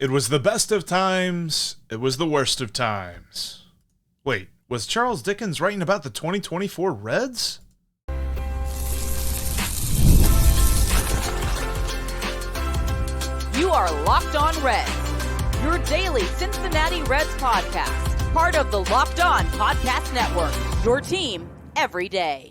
It was the best of times. It was the worst of times. Wait, was Charles Dickens writing about the 2024 Reds? You are Locked On Reds, your daily Cincinnati Reds podcast, part of the Locked On Podcast Network, your team every day.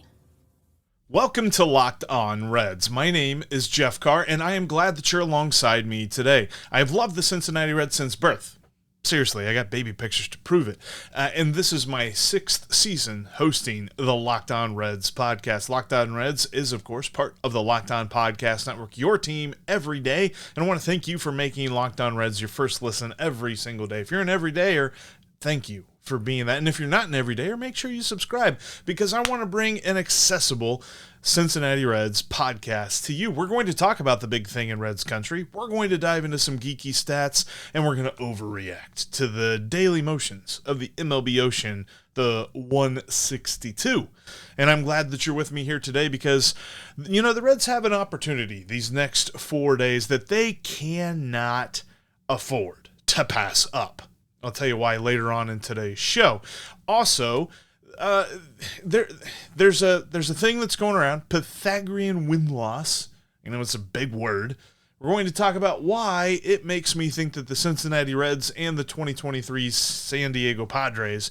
Welcome to Locked On Reds. My name is Jeff Carr, and I am glad that you're alongside me today. I have loved the Cincinnati Reds since birth. Seriously, I got baby pictures to prove it. And this is my 6th season hosting the Locked On Reds podcast. Locked On Reds is, of course, part of the Locked On Podcast Network, your team every day. And I want to thank you for making Locked On Reds your first listen every single day. If you're an everydayer, thank you for being that. And if you're not an everydayer, make sure you subscribe, because I want to bring an accessible Cincinnati Reds podcast to you. We're going to talk about the big thing in Reds country. We're going to dive into some geeky stats, and we're going to overreact to the daily motions of the MLB Ocean, the 162. And I'm glad that you're with me here today because, you know, the Reds have an opportunity these next 4 days that they cannot afford to pass up. I'll tell you why later on in today's show. Also, there's a thing that's going around, Pythagorean win-loss. You know, it's a big word. We're going to talk about why it makes me think that the Cincinnati Reds and the 2023 San Diego Padres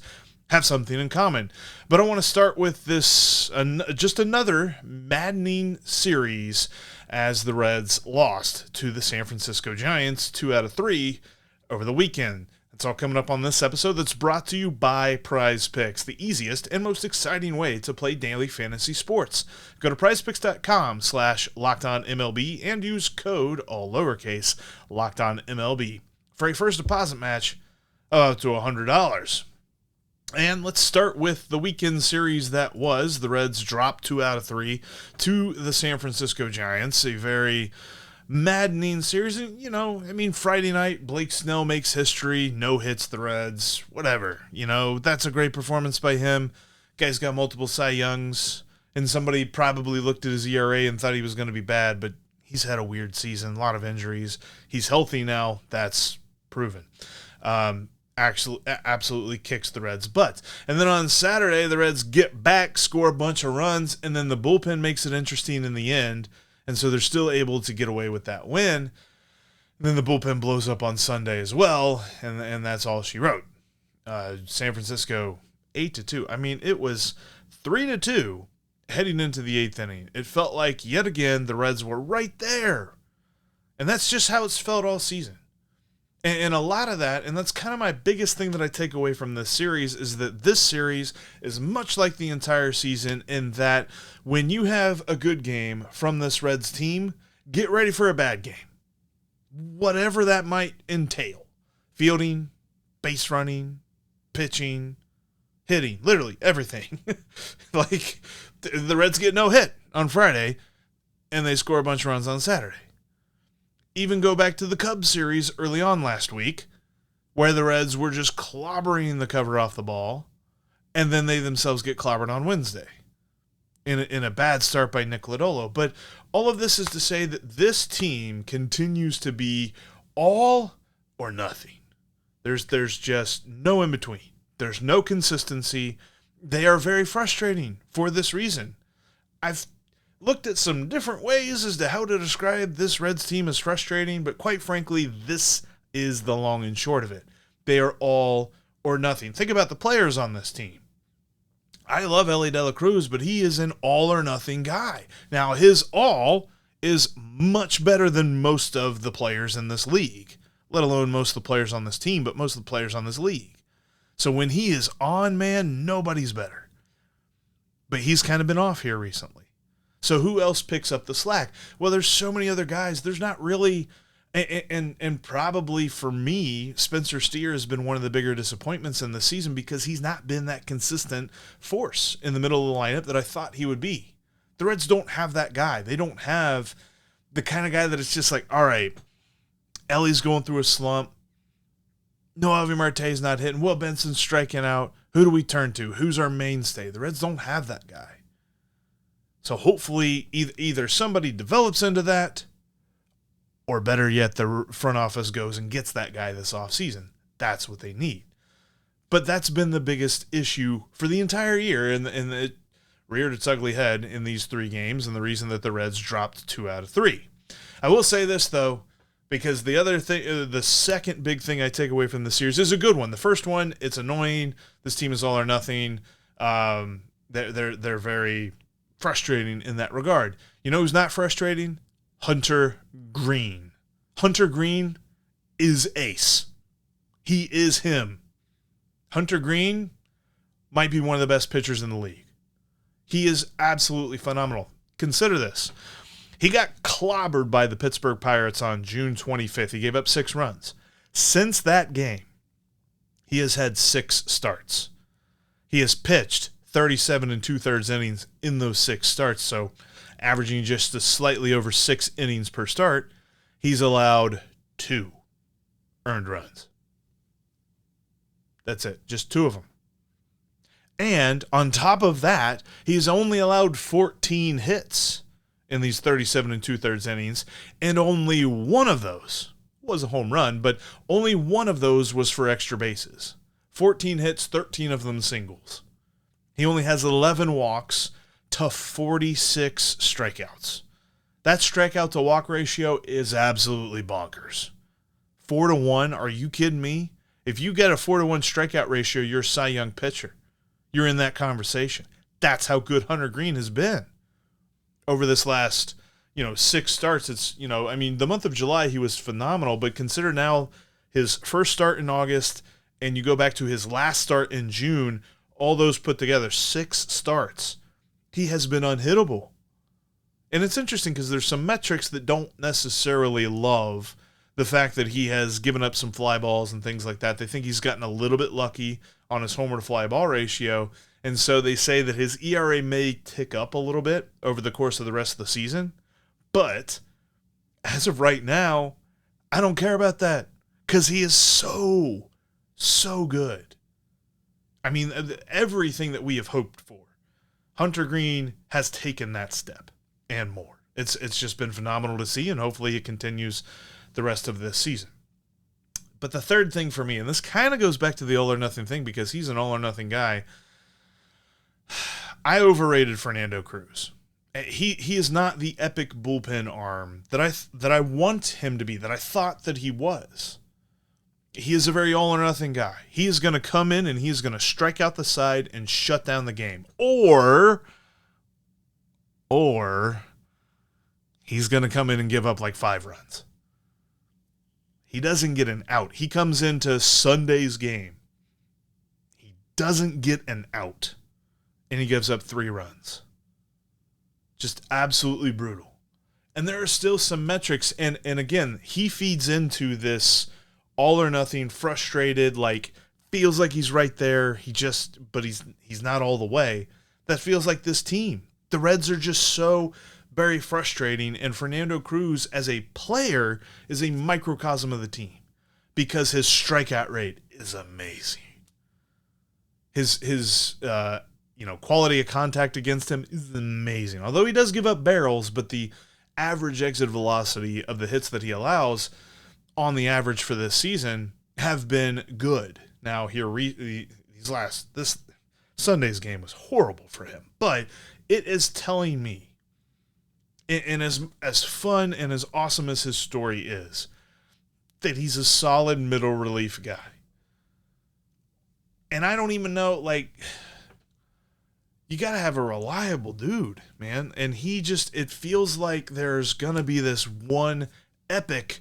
have something in common. But I want to start with this, just another maddening series as the Reds lost to the San Francisco Giants 2 out of 3 over the weekend. It's all coming up on this episode that's brought to you by Prize Picks, the easiest and most exciting way to play daily fantasy sports. Go to prizepicks.com/LockedOnMLB and use code, all lowercase, LockedOnMLB for a first deposit match of up to $100. And let's start with the weekend series that was. The Reds dropped 2 out of 3 to the San Francisco Giants, a very maddening series. You know, I mean, Friday night, Blake Snell makes history, no hits the Reds, whatever. You know, that's a great performance by him. Guy's got multiple Cy Youngs, and somebody probably looked at his ERA and thought he was going to be bad, but he's had a weird season, a lot of injuries. He's healthy now, that's proven. Absolutely kicks the Reds' butt. And then on Saturday, the Reds get back, score a bunch of runs, and then the bullpen makes it interesting in the end. And so they're still able to get away with that win. And then the bullpen blows up on Sunday as well, and that's all she wrote. San Francisco 8-2. I mean, it was 3-2 heading into the 8th inning. It felt like yet again the Reds were right there, and that's just how it's felt all season. And a lot of that, and that's kind of my biggest thing that I take away from this series, is that this series is much like the entire season in that when you have a good game from this Reds team, get ready for a bad game. Whatever that might entail. Fielding, base running, pitching, hitting, literally everything. Like, the Reds get no hit on Friday, and they score a bunch of runs on Saturday. Even go back to the Cubs series early on last week, where the Reds were just clobbering the cover off the ball, and then they themselves get clobbered on Wednesday in a bad start by Nick Lodolo. But all of this is to say that this team continues to be all or nothing. There's just no in between. There's no consistency. They are very frustrating for this reason. I've looked at some different ways as to how to describe this Reds team as frustrating, but quite frankly, this is the long and short of it. They are all or nothing. Think about the players on this team. I love Elly De La Cruz, but he is an all or nothing guy. Now, his all is much better than most of the players in this league, let alone most of the players on this team, but most of the players on this league. So when he is on, man, nobody's better. But he's kind of been off here recently. So who else picks up the slack? Well, there's so many other guys. There's not really, and probably for me, Spencer Steer has been one of the bigger disappointments in the season because he's not been that consistent force in the middle of the lineup that I thought he would be. The Reds don't have that guy. They don't have the kind of guy that it's just like, all right, Ellie's going through a slump. Noelvi Marte's not hitting. Will Benson's striking out. Who do we turn to? Who's our mainstay? The Reds don't have that guy. So hopefully either somebody develops into that, Or better yet, the front office goes and gets that guy this offseason. That's what they need. But that's been the biggest issue for the entire year, and it reared its ugly head in these 3 games, and the reason that the Reds dropped 2 out of 3. I will say this, though, because the other thing, the second big thing I take away from the series is a good one. The first one, it's annoying. This team is all or nothing. They're very frustrating in that regard. You know who's not frustrating? Hunter Greene. Hunter Greene is ace. He is him. Hunter Greene might be one of the best pitchers in the league. He is absolutely phenomenal. Consider this. He got clobbered by the Pittsburgh Pirates on June 25th. He gave up 6 runs. Since that game, he has had 6 starts. He has pitched 37 2/3 innings in those 6 starts, so averaging just slightly over 6 innings per start. He's allowed 2 earned runs. That's it, just 2 of them. And on top of that, he's only allowed 14 hits in these 37 2/3 innings, and only one of those was a home run, but only one of those was for extra bases. 14 hits, 13 of them singles. He only has 11 walks to 46 strikeouts. That strikeout to walk ratio is absolutely bonkers. 4-1, are you kidding me? If you get a 4-1 strikeout ratio, you're a Cy Young pitcher. You're in that conversation. That's how good Hunter Greene has been over this last, 6 starts. It's, the month of July, he was phenomenal, but consider now his first start in August, and you go back to his last start in June, all those put together, 6 starts. He has been unhittable. And it's interesting because there's some metrics that don't necessarily love the fact that he has given up some fly balls and things like that. They think he's gotten a little bit lucky on his homer to fly ball ratio, and so they say that his ERA may tick up a little bit over the course of the rest of the season. But as of right now, I don't care about that because he is so good. I mean, everything that we have hoped for, Hunter Greene has taken that step and more. It's just been phenomenal to see, and hopefully it continues the rest of this season. But the third thing for me, and this kind of goes back to the all or nothing thing because he's an all or nothing guy, I overrated Fernando Cruz. He is not the epic bullpen arm that I want him to be, that I thought that he was. He is a very all or nothing guy. He is going to come in and he's going to strike out the side and shut down the game. Or he's going to come in and give up like 5 runs. He doesn't get an out. He comes into Sunday's game. He doesn't get an out. And he gives up 3 runs. Just absolutely brutal. And there are still some metrics. And again, he feeds into this all or nothing, frustrated, like feels like he's right there. But he's not all the way. That feels like this team. The Reds are just so very frustrating, and Fernando Cruz as a player is a microcosm of the team because his strikeout rate is amazing. His quality of contact against him is amazing. Although he does give up barrels, but the average exit velocity of the hits that he allows on the average for this season have been good. Now this Sunday's game was horrible for him, but it is telling me, and as fun and as awesome as his story is, that he's a solid middle relief guy. And I don't even know, you got to have a reliable dude, man. And it feels like there's going to be this one epic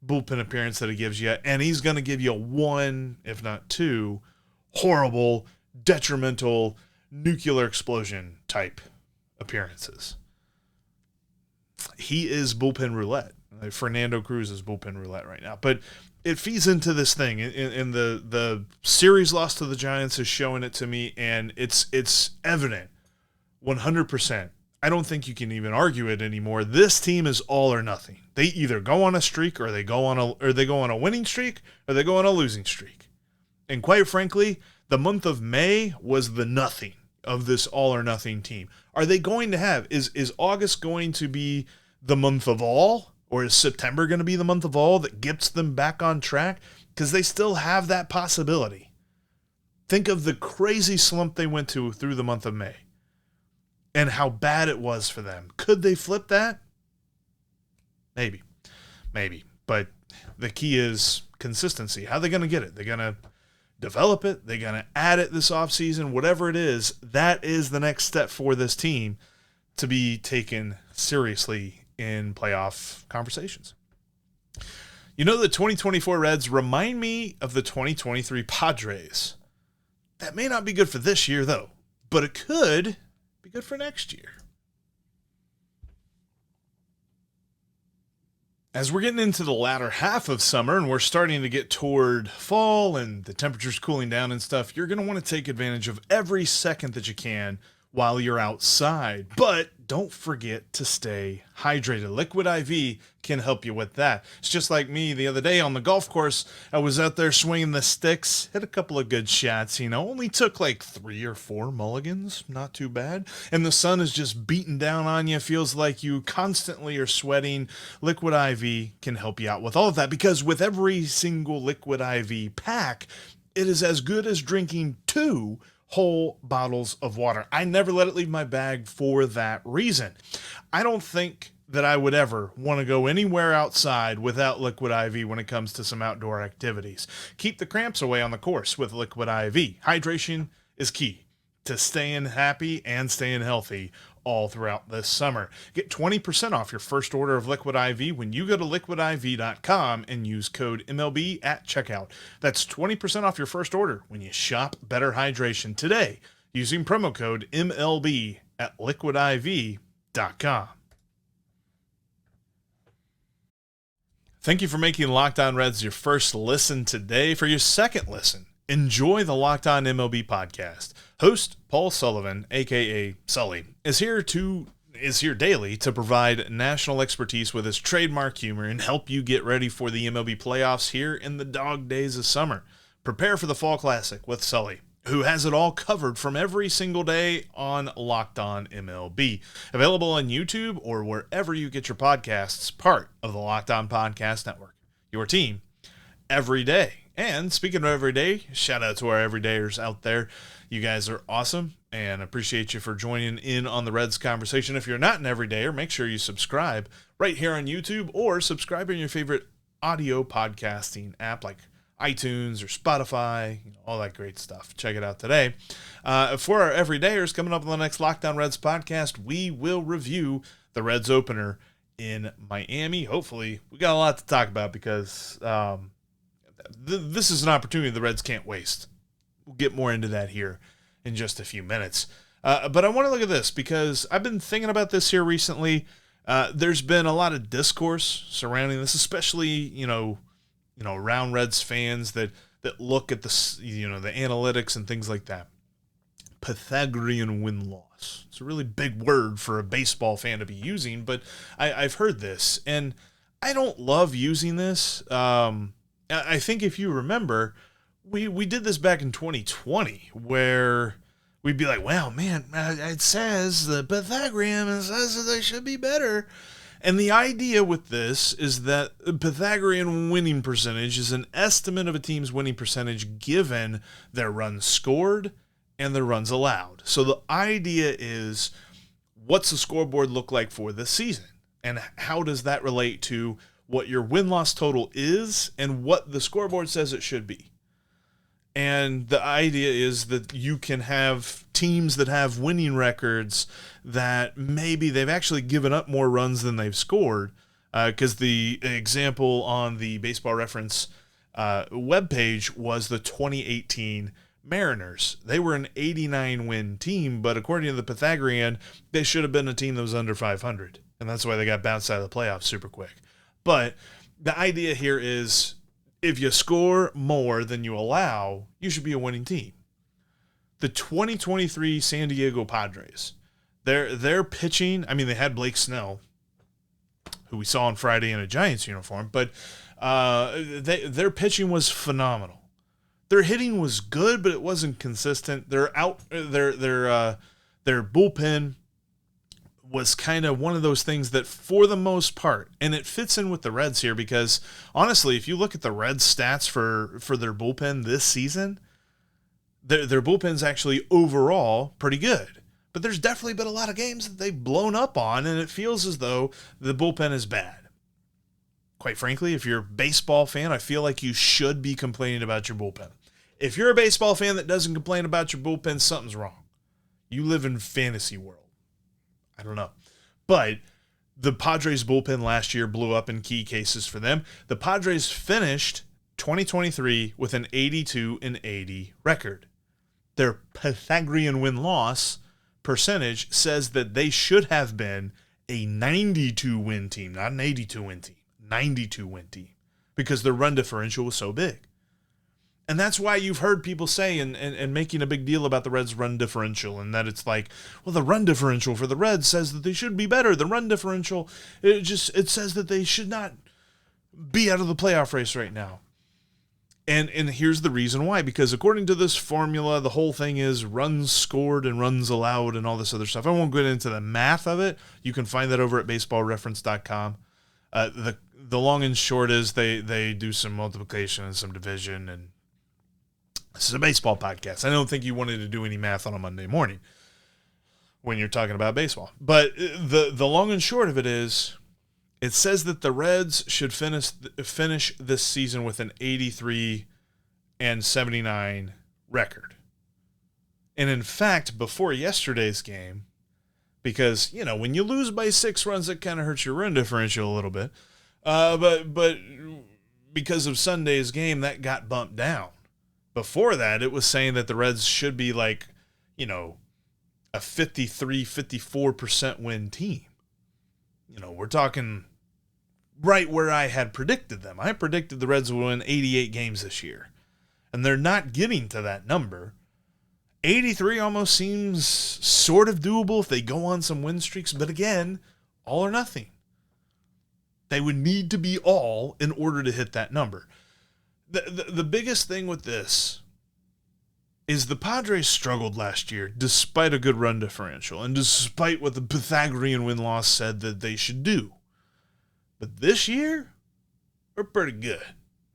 bullpen appearance that he gives you, and he's going to give you 1, if not 2, horrible, detrimental, nuclear explosion type appearances. He is bullpen roulette. Fernando Cruz is bullpen roulette right now. But it feeds into this thing. And the series loss to the Giants is showing it to me, and it's evident 100%. I don't think you can even argue it anymore. This team is all or nothing. They either go on a streak or they go on a winning streak or they go on a losing streak. And quite frankly, the month of May was the nothing of this all or nothing team. Are they going to have, is August going to be the month of all, Or is September going to be the month of all that gets them back on track? Because they still have that possibility. Think of the crazy slump they went through the month of May and how bad it was for them. Could they flip that? Maybe. But the key is consistency. How are they going to get it? They're going to develop it. They're going to add it this offseason. Whatever it is, that is the next step for this team to be taken seriously in playoff conversations. You know, the 2024 Reds remind me of the 2023 Padres. That may not be good for this year, though, but it could be good for next year. As we're getting into the latter half of summer and we're starting to get toward fall and the temperature's cooling down and stuff, you're going to want to take advantage of every second that you can while you're outside. But don't forget to stay hydrated. Liquid IV can help you with that. It's just like me the other day on the golf course. I was out there swinging the sticks, hit a couple of good shots, only took like 3 or 4 mulligans, not too bad. And the sun is just beating down on you. Feels like you constantly are sweating. Liquid IV can help you out with all of that, because with every single Liquid IV pack, it is as good as drinking 2 whole bottles of water. I never let it leave my bag for that reason. I don't think that I would ever want to go anywhere outside without Liquid IV when it comes to some outdoor activities. Keep the cramps away on the course with Liquid IV. Hydration is key to staying happy and staying healthy all throughout this summer. Get 20% off your first order of Liquid IV when you go to liquidiv.com and use code MLB at checkout. That's 20% off your first order when you shop Better Hydration today using promo code MLB at liquidiv.com. Thank you for making Locked On Reds your first listen today. For your second listen, enjoy the Locked On MLB podcast. Host Paul Sullivan, aka Sully, is here daily to provide national expertise with his trademark humor and help you get ready for the MLB playoffs here in the dog days of summer. Prepare for the Fall Classic with Sully, who has it all covered from every single day on Locked On MLB. Available on YouTube or wherever you get your podcasts, part of the Locked On Podcast Network. Your team every day. And speaking of every day, shout out to our everydayers out there. You guys are awesome and appreciate you for joining in on the Reds conversation. If you're not an everydayer, make sure you subscribe right here on YouTube or subscribe in your favorite audio podcasting app like iTunes or Spotify, all that great stuff. Check it out today. For our everydayers, coming up on the next Locked On Reds podcast, we will review the Reds opener in Miami. Hopefully, we got a lot to talk about because this is an opportunity the Reds can't waste. We'll get more into that here in just a few minutes. But I want to look at this because I've been thinking about this here recently. There's been a lot of discourse surrounding this, especially, around Reds fans that look at the analytics and things like that. Pythagorean win-loss. It's a really big word for a baseball fan to be using, but I've heard this, and I don't love using this. I think if you remember, we did this back in 2020 where we'd be like, wow, man, it says the Pythagorean says that they should be better. And the idea with this is that Pythagorean winning percentage is an estimate of a team's winning percentage given their runs scored and their runs allowed. So the idea is, what's the scoreboard look like for this season? And how does that relate to what your win-loss total is and what the scoreboard says it should be? And the idea is that you can have teams that have winning records that maybe they've actually given up more runs than they've scored. Because the example on the Baseball Reference webpage was the 2018 Mariners. They were an 89-win team, but according to the Pythagorean, they should have been a team that was under 500. And that's why they got bounced out of the playoffs super quick. But the idea here is, if you score more than you allow, you should be a winning team. The 2023 San Diego Padres, their pitching, I mean, they had Blake Snell, who we saw on Friday in a Giants uniform, but their pitching was phenomenal. Their hitting was good, but it wasn't consistent. Their bullpen was kind of one of those things that, for the most part, and it fits in with the Reds here because, honestly, if you look at the Reds stats for their bullpen this season, their bullpen's actually overall pretty good. But there's definitely been a lot of games that they've blown up on, and it feels as though the bullpen is bad. Quite frankly, if you're a baseball fan, I feel like you should be complaining about your bullpen. If you're a baseball fan that doesn't complain about your bullpen, something's wrong. You live in fantasy world. I don't know. But the Padres bullpen last year blew up in key cases for them. The Padres finished 2023 with an 82-80 record. Their Pythagorean win-loss percentage says that they should have been a 92-win team, not an 82-win team, 92-win team, because their run differential was so big. And that's why you've heard people say and making a big deal about the Reds' run differential, and that it's like, well, the run differential for the Reds says that they should be better. The run differential, it says that they should not be out of the playoff race right now. And here's the reason why. Because according to this formula, the whole thing is runs scored and runs allowed and all this other stuff. I won't get into the math of it. You can find that over at baseballreference.com. The long and short is they do some multiplication and some division, and this is a baseball podcast. I don't think you wanted to do any math on a Monday morning when you're talking about baseball. But the long and short of it is, it says that the Reds should finish this season with an 83-79 record. And in fact, before yesterday's game, because, you know, when you lose by 6 runs, it kind of hurts your run differential a little bit. But because of Sunday's game, that got bumped down. Before that, it was saying that the Reds should be like, you know, a 53-54% win team. You know, we're talking right where I had predicted them. I predicted the Reds would win 88 games this year, and they're not getting to that number. 83 almost seems sort of doable if they go on some win streaks, but again, all or nothing. They would need to be all in order to hit that number. The biggest thing with this is the Padres struggled last year despite a good run differential and despite what the Pythagorean win-loss said that they should do. But this year, we're pretty good.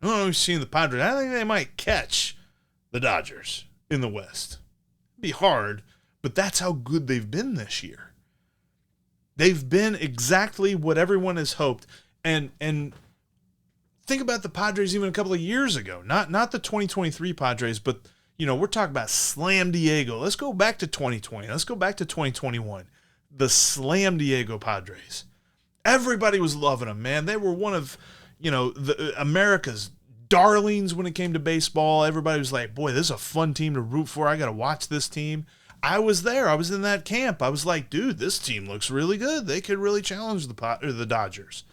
We've seen the Padres. I think they might catch the Dodgers in the West. It'd be hard, but that's how good they've been this year. They've been exactly what everyone has hoped. And think about the Padres even a couple of years ago. Not the 2023 Padres, but, you know, we're talking about Slam Diego. Let's go back to 2020. Let's go back to 2021. The Slam Diego Padres. Everybody was loving them, man. They were one of, you know, America's darlings when it came to baseball. Everybody was like, boy, this is a fun team to root for. I got to watch this team. I was there. I was in that camp. I was like, dude, this team looks really good. They could really challenge the Dodgers.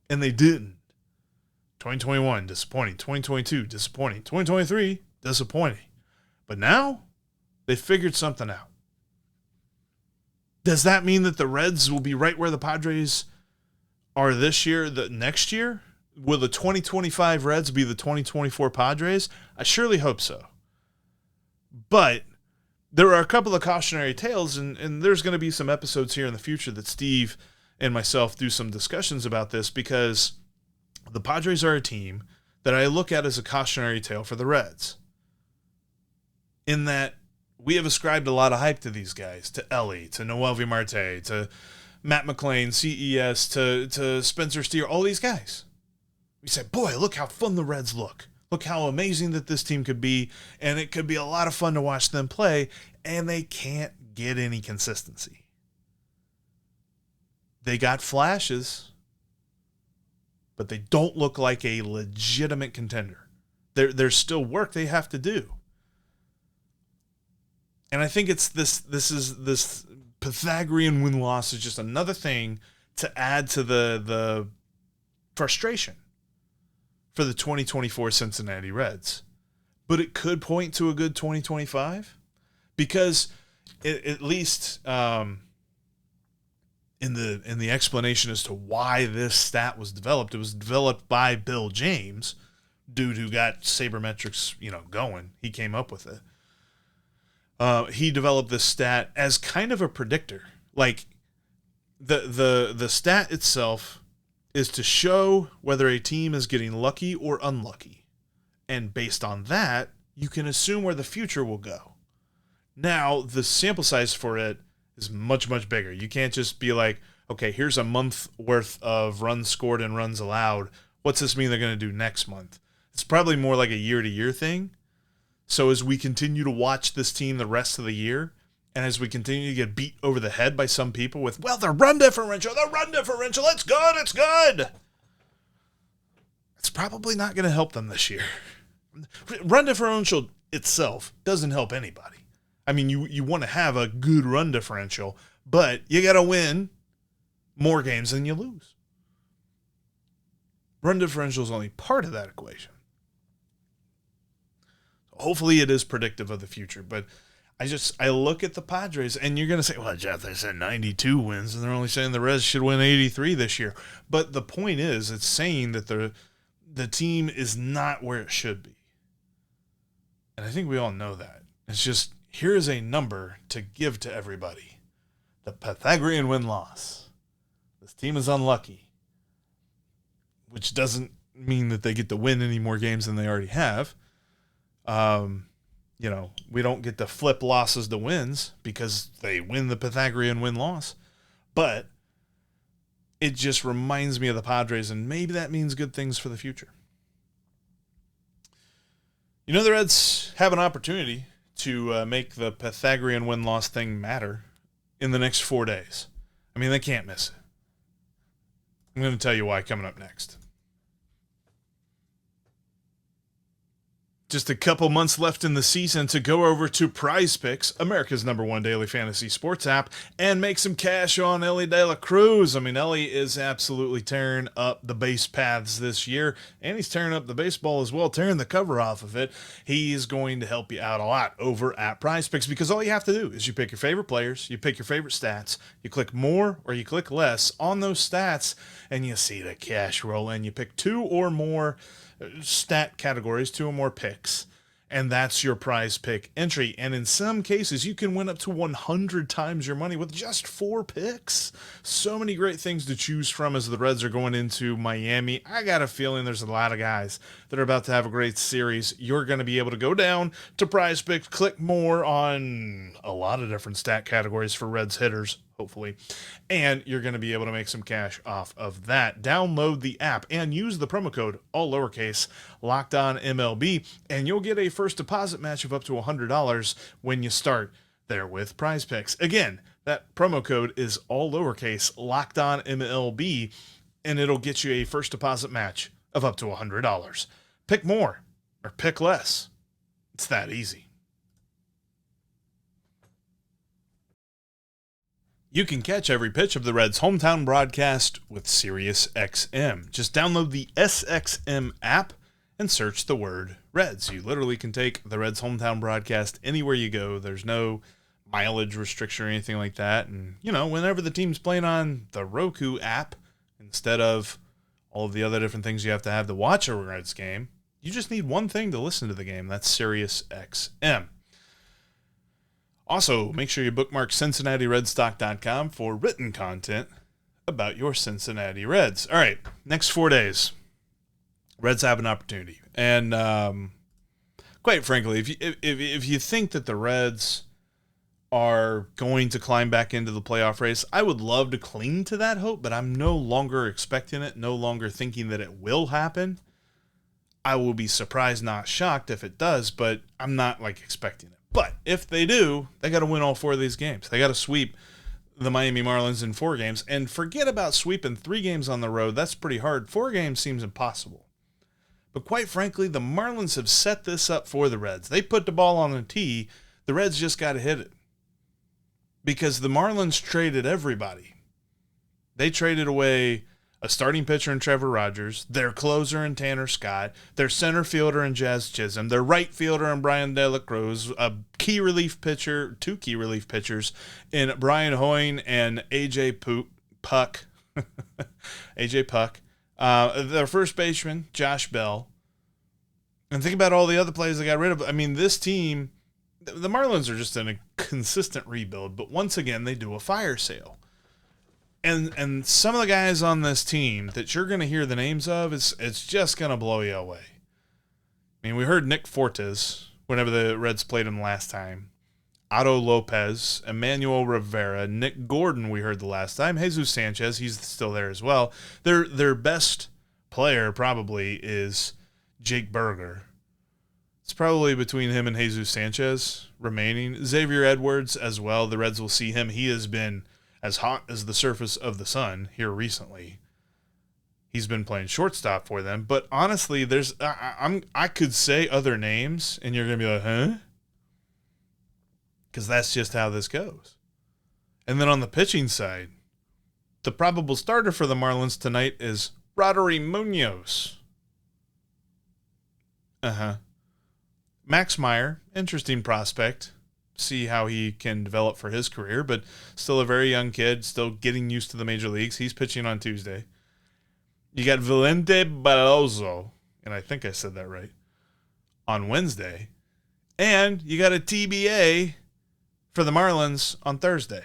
And they didn't. 2021, disappointing. 2022, disappointing. 2023, disappointing. But now, they figured something out. Does that mean that the Reds will be right where the Padres are this year, the next year? Will the 2025 Reds be the 2024 Padres? I surely hope so. But there are a couple of cautionary tales, and there's going to be some episodes here in the future that Steve and myself do some discussions about this, because the Padres are a team that I look at as a cautionary tale for the Reds. In that we have ascribed a lot of hype to these guys, to Ellie, to Noelvi Marte, to Matt McClain, CES, to Spencer Steer, all these guys. We say, boy, look how fun the Reds look. Look how amazing that this team could be, and it could be a lot of fun to watch them play, and they can't get any consistency. They got flashes, but they don't look like a legitimate contender. There's still work they have to do. And I think it's this Pythagorean win-loss is just another thing to add to the frustration for the 2024 Cincinnati Reds. But it could point to a good 2025, because at least in the explanation as to why this stat was developed, it was developed by Bill James, dude who got sabermetrics, going. He came up with it. He developed this stat as kind of a predictor. Like, The stat itself is to show whether a team is getting lucky or unlucky. And based on that, you can assume where the future will go. Now, the sample size for it is much, much bigger. You can't just be like, okay, here's a month worth of runs scored and runs allowed. What's this mean they're going to do next month? It's probably more like a year-to-year thing. So as we continue to watch this team the rest of the year, and as we continue to get beat over the head by some people with, well, the run differential, it's good. It's probably not going to help them this year. Run differential itself doesn't help anybody. I mean, you want to have a good run differential, but you got to win more games than you lose. Run differential is only part of that equation. Hopefully it is predictive of the future, but I look at the Padres, and you're going to say, well, Jeff, they said 92 wins, and they're only saying the Reds should win 83 this year. But the point is, it's saying that the team is not where it should be. And I think we all know that. It's just, here is a number to give to everybody. The Pythagorean win-loss. This team is unlucky, which doesn't mean that they get to win any more games than they already have. We don't get to flip losses to wins because they win the Pythagorean win-loss. But it just reminds me of the Padres, and maybe that means good things for the future. The Reds have an opportunity to make the Pythagorean win-loss thing matter in the next 4 days. I mean, they can't miss it. I'm going to tell you why coming up next. Just a couple months left in the season to go over to Prize Picks, America's #1 daily fantasy sports app, and make some cash on Elly De La Cruz. I mean, Elly is absolutely tearing up the base paths this year, and he's tearing up the baseball as well, tearing the cover off of it. He's going to help you out a lot over at Prize Picks, because all you have to do is you pick your favorite players, you pick your favorite stats, you click more or you click less on those stats, and you see the cash roll in. You pick 2 or more stat categories, 2 or more picks, and that's your Prize Pick entry. And in some cases, you can win up to 100 times your money with just 4 picks. So many great things to choose from as the Reds are going into Miami. I got a feeling there's a lot of guys that are about to have a great series. You're going to be able to go down to Prize Pick, click more on a lot of different stat categories for Reds hitters, hopefully, and you're going to be able to make some cash off of that. Download the app and use the promo code, all lowercase, LockedOnMLB, and you'll get a first deposit match of up to $100 when you start there with Prize Picks. Again, that promo code is all lowercase, LockedOnMLB, and it'll get you a first deposit match of up to $100. Pick more or pick less. It's that easy. You can catch every pitch of the Reds' hometown broadcast with SiriusXM. Just download the SXM app and search the word Reds. You literally can take the Reds' hometown broadcast anywhere you go. There's no mileage restriction or anything like that. And, whenever the team's playing on the Roku app, instead of all of the other different things you have to watch a Reds game, you just need one thing to listen to the game. That's SiriusXM. Also, make sure you bookmark CincinnatiRedstock.com for written content about your Cincinnati Reds. All right, next 4 days, Reds have an opportunity. And quite frankly, if you think that the Reds are going to climb back into the playoff race, I would love to cling to that hope, but I'm no longer expecting it, no longer thinking that it will happen. I will be surprised, not shocked if it does, but I'm not expecting it. But if they do, they got to win all 4 of these games. They got to sweep the Miami Marlins in 4 games. And forget about sweeping 3 games on the road. That's pretty hard. 4 games seems impossible. But quite frankly, the Marlins have set this up for the Reds. They put the ball on the tee. The Reds just got to hit it. Because the Marlins traded everybody. They traded away a starting pitcher in Trevor Rogers, their closer in Tanner Scott, their center fielder in Jazz Chisholm, their right fielder in Brian De La Cruz, two key relief pitchers in Brian Hoyne and AJ Puck. AJ Puck. Their first baseman, Josh Bell. And think about all the other players they got rid of. I mean, this team, the Marlins are just in a consistent rebuild, but once again, they do a fire sale. And some of the guys on this team that you're going to hear the names of, it's just going to blow you away. I mean, we heard Nick Fortes whenever the Reds played him last time. Otto Lopez, Emmanuel Rivera, Nick Gordon we heard the last time. Jesus Sanchez, he's still there as well. Their best player probably is Jake Berger. It's probably between him and Jesus Sanchez remaining. Xavier Edwards as well. The Reds will see him. He has been as hot as the surface of the sun here recently. He's been playing shortstop for them. But honestly, I could say other names, and you're going to be like, huh? Because that's just how this goes. And then on the pitching side, the probable starter for the Marlins tonight is Roddery Munoz. Max Meyer, interesting prospect. See how he can develop for his career, but still a very young kid, still getting used to the major leagues. He's pitching on Tuesday. You got Valente Barroso, and I think I said that right, on Wednesday. And you got a TBA for the Marlins on Thursday.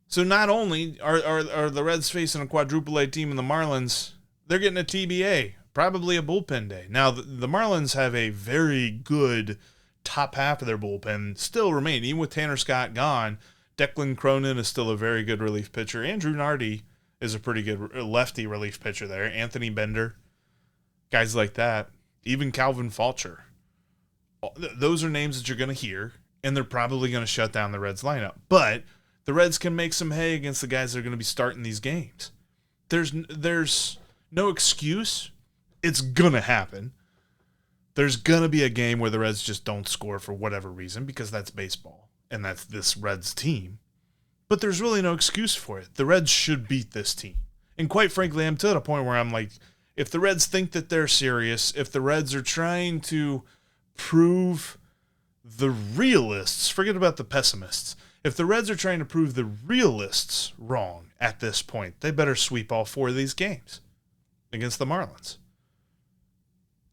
So not only are the Reds facing a quadruple A team in the Marlins, they're getting a TBA, probably a bullpen day. Now, the Marlins have a very good top half of their bullpen still remaining. Even with Tanner Scott gone, Declan Cronin is still a very good relief pitcher. Andrew Nardi is a pretty good lefty relief pitcher there. Anthony Bender, guys like that. Even Calvin Fulcher. Those are names that you're going to hear, and they're probably going to shut down the Reds lineup. But the Reds can make some hay against the guys that are going to be starting these games. There's no excuse. It's going to happen. There's going to be a game where the Reds just don't score for whatever reason, because that's baseball, and that's this Reds team. But there's really no excuse for it. The Reds should beat this team. And quite frankly, I'm to the point where I'm like, if the Reds think that they're serious, if the Reds are trying to prove the realists, forget about the pessimists, if the Reds are trying to prove the realists wrong at this point, they better sweep all 4 of these games against the Marlins.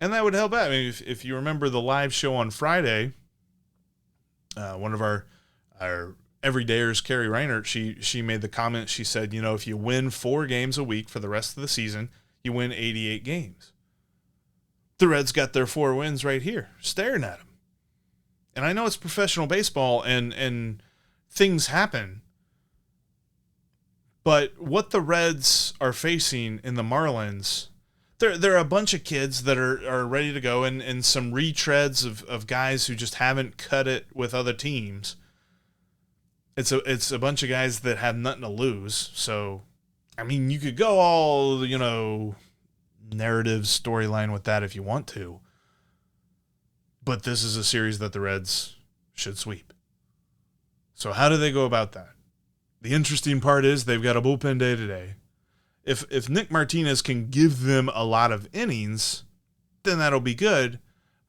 And that would help out. I mean, if you remember the live show on Friday, one of our everydayers, Carrie Reinert, she made the comment, she said, if you win 4 games a week for the rest of the season, you win 88 games. The Reds got their 4 wins right here, staring at them. And I know it's professional baseball and things happen, but what the Reds are facing in the Marlins, there are a bunch of kids that are ready to go and some retreads of guys who just haven't cut it with other teams. It's a bunch of guys that have nothing to lose. So, I mean, you could go all, narrative storyline with that if you want to. But this is a series that the Reds should sweep. So how do they go about that? The interesting part is they've got a bullpen day today. If Nick Martinez can give them a lot of innings, then that'll be good,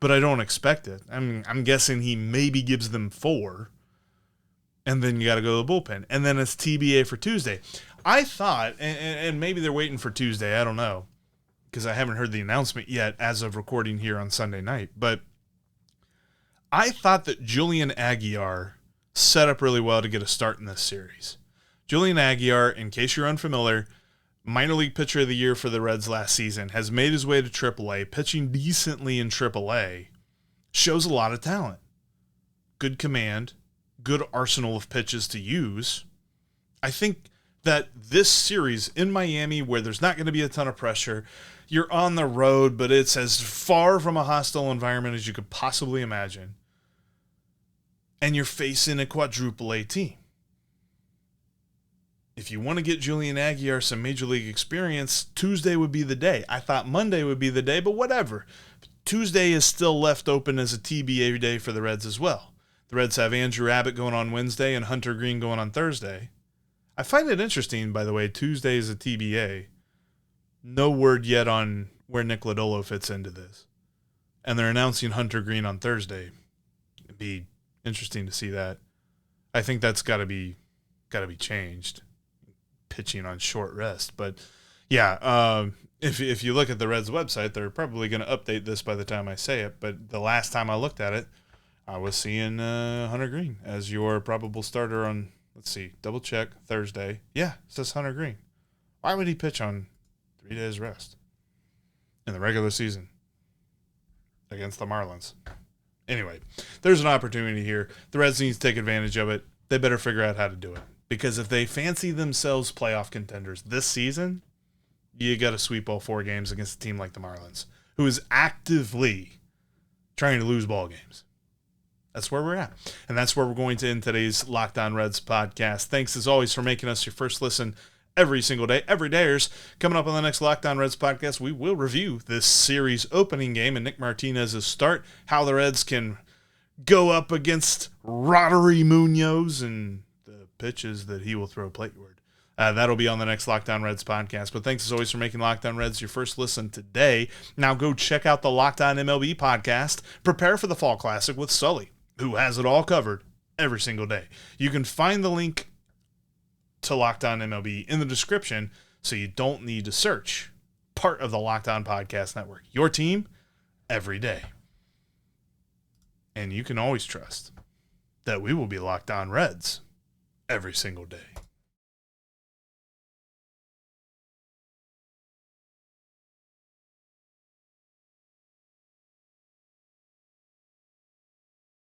but I don't expect it. I'm guessing he maybe gives them 4, and then you got to go to the bullpen. And then it's TBA for Tuesday. I thought, and maybe they're waiting for Tuesday, I don't know, because I haven't heard the announcement yet as of recording here on Sunday night, but I thought that Julian Aguiar set up really well to get a start in this series. Julian Aguiar, in case you're unfamiliar, minor league pitcher of the year for the Reds last season, has made his way to AAA, pitching decently in AAA, shows a lot of talent. Good command, good arsenal of pitches to use. I think that this series in Miami, where there's not going to be a ton of pressure, you're on the road, but it's as far from a hostile environment as you could possibly imagine, and you're facing a quadruple A team. If you want to get Julian Aguiar some major league experience, Tuesday would be the day. I thought Monday would be the day, but whatever. Tuesday is still left open as a TBA day for the Reds as well. The Reds have Andrew Abbott going on Wednesday and Hunter Greene going on Thursday. I find it interesting, by the way, Tuesday is a TBA. No word yet on where Nick Lodolo fits into this. And they're announcing Hunter Greene on Thursday. It'd be interesting to see that. I think that's got to be changed. Pitching on short rest, but yeah, if you look at the Reds website, they're probably going to update this by the time I say it. But the last time I looked at it, I was seeing Hunter Greene as your probable starter on Let's see. Double check. Thursday. Yeah, it says Hunter Greene. Why would he pitch on 3 days rest in the regular season against the Marlins? Anyway, there's an opportunity here. The Reds need to take advantage of it. They better figure out how to do it. Because if they fancy themselves playoff contenders this season, you got to sweep all 4 games against a team like the Marlins, who is actively trying to lose ball games. That's where we're at. And that's where we're going to end today's Locked On Reds podcast. Thanks, as always, for making us your first listen every single day. Every dayers. Coming up on the next Locked On Reds podcast, we will review this series opening game and Nick Martinez's start, how the Reds can go up against Roddery Munoz and the pitches that he will throw plateward. That'll be on the next Locked On Reds podcast. But thanks, as always, for making Locked On Reds your first listen today. Now go check out the Locked On MLB podcast. Prepare for the Fall Classic with Sully, who has it all covered every single day. You can find the link to Locked On MLB in the description, so you don't need to search. Part of the Locked On Podcast Network. Your team, every day. And you can always trust that we will be Locked On Reds every single day.